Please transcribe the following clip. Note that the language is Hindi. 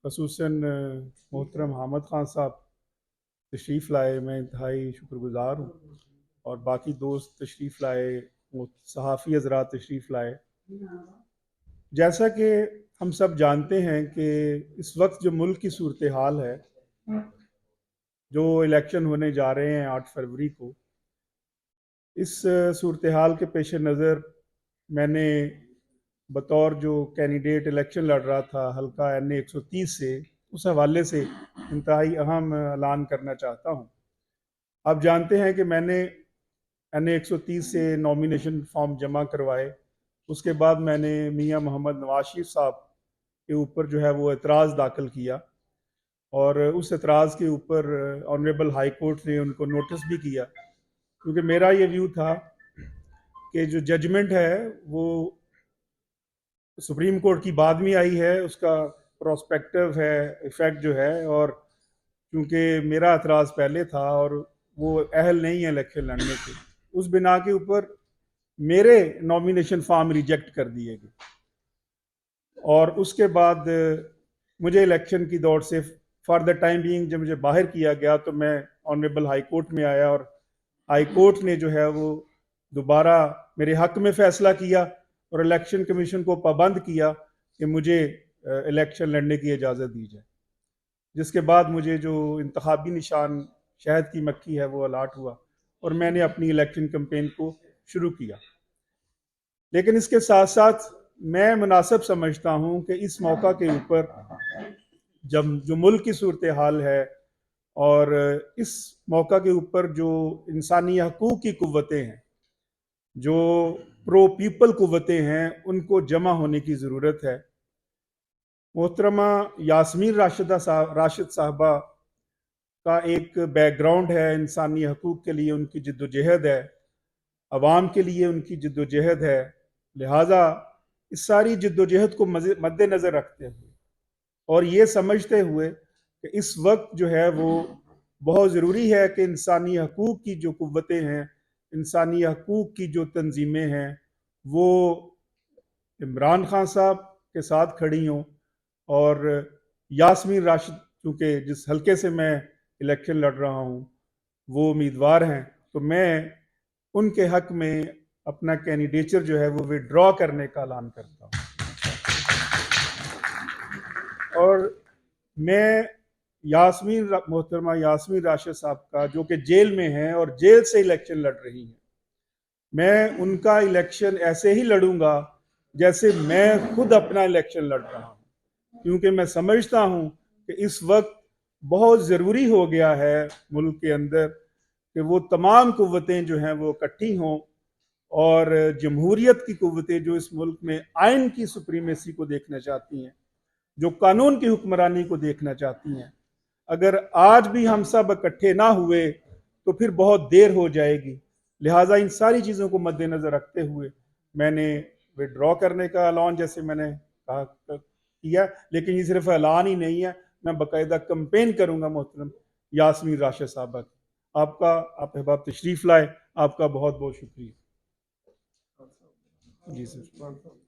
खसूसन मोहतरम हामिद खान साहब तशरीफ़ लाए, मैं इंतहाई शुक्रगुज़ार हूँ। और बाकी दोस्त तशरीफ़ लाए, सहाफ़ी हज़रात तशरीफ़ लाए। जैसा कि हम सब जानते हैं कि इस वक्त जो मुल्क की सूरत हाल है, जो इलेक्शन होने जा रहे हैं 8 फरवरी को, इस सूरत हाल के पेश नज़र मैंने बतौर जो कैंडिडेट इलेक्शन लड़ रहा था हल्का NA 130 से, उस हवाले से इंतहाई अहम ऐलान करना चाहता हूँ। आप जानते हैं कि मैंने NA 130 से नॉमिनेशन फॉर्म जमा करवाए। उसके बाद मैंने मियां मोहम्मद नवाज शरीफ साहब के ऊपर जो है वो एतराज़ दाखिल किया, और उस एतराज़ के ऊपर ऑनरेबल हाई कोर्ट ने उनको नोटिस भी किया, क्योंकि मेरा ये व्यू था कि जो जजमेंट है वो सुप्रीम कोर्ट की बाद में आई है, उसका प्रोस्पेक्टिव है इफेक्ट जो है, और क्योंकि मेरा एतराज़ पहले था और वो अहल नहीं है इलेक्शन लड़ने के, उस बिना के ऊपर मेरे नॉमिनेशन फॉर्म रिजेक्ट कर दिए गए। और उसके बाद मुझे इलेक्शन की दौड़ से फॉर द टाइम बीइंग जब मुझे बाहर किया गया, तो मैं ऑनरेबल हाई कोर्ट में आया, और हाई कोर्ट ने जो है वो दोबारा मेरे हक में फैसला किया और इलेक्शन कमीशन को पाबंद किया कि मुझे इलेक्शन लड़ने की इजाज़त दी जाए। जिसके बाद मुझे जो इंतखाबी निशान शहद की मक्खी है वो अलाट हुआ और मैंने अपनी इलेक्शन कैंपेन को शुरू किया। लेकिन इसके साथ साथ मैं मुनासिब समझता हूँ कि इस मौका के ऊपर जब जो मुल्क की सूरत हाल है, और इस मौका के ऊपर जो इंसानी हकूक़ की कुव्वतें हैं, जो प्रो पीपल कुव्वतें हैं, उनको जमा होने की ज़रूरत है। मोहतरमा यास्मीन राशिद साहबा का एक बैकग्राउंड है, इंसानी हकूक़ के लिए उनकी जद्दोजहद है, अवाम के लिए उनकी जद्दोजहद है। लिहाजा इस सारी जद्दोजहद को मद्देनज़र रखते हुए और ये समझते हुए कि इस वक्त जो है वो बहुत ज़रूरी है कि इंसानी हकूक़ की जो कुव्वतें हैं, इंसानी हकूक़ की जो तंजीमें हैं, वो इमरान खान साहब के साथ खड़ी हों। और यास्मीन राशिद, चूँकि जिस हल्के से मैं इलेक्शन लड़ रहा हूँ वो उम्मीदवार हैं, तो मैं उनके हक में अपना कैंडिडेचर जो है वो विड्रॉ करने का ऐलान करता हूँ। और मैं मोहतरमा यास्मीन राशिद साहब का, जो कि जेल में हैं और जेल से इलेक्शन लड़ रही हैं, मैं उनका इलेक्शन ऐसे ही लड़ूंगा जैसे मैं खुद अपना इलेक्शन लड़ रहा हूँ, क्योंकि मैं समझता हूँ कि इस वक्त बहुत ज़रूरी हो गया है मुल्क के अंदर कि वो तमाम कुव्वतें जो हैं वो इकट्ठी हों, और जमहूरियत की कुव्वतें जो इस मुल्क में आइन की सुप्रीमेसी को देखना चाहती हैं, जो कानून की हुक्मरानी को देखना चाहती हैं, अगर आज भी हम सब इकट्ठे ना हुए तो फिर बहुत देर हो जाएगी। लिहाजा इन सारी चीज़ों को मद्देनज़र रखते हुए मैंने विड्रॉ करने का ऐलान, जैसे मैंने कहा, किया। लेकिन ये सिर्फ ऐलान ही नहीं है, मैं बाकायदा कंपेन करूंगा मोहतरम यास्मीन राशिद साहबा की। आपका, आप अहबाब तशरीफ़ लाए, आपका बहुत बहुत शुक्रिया। जी सर।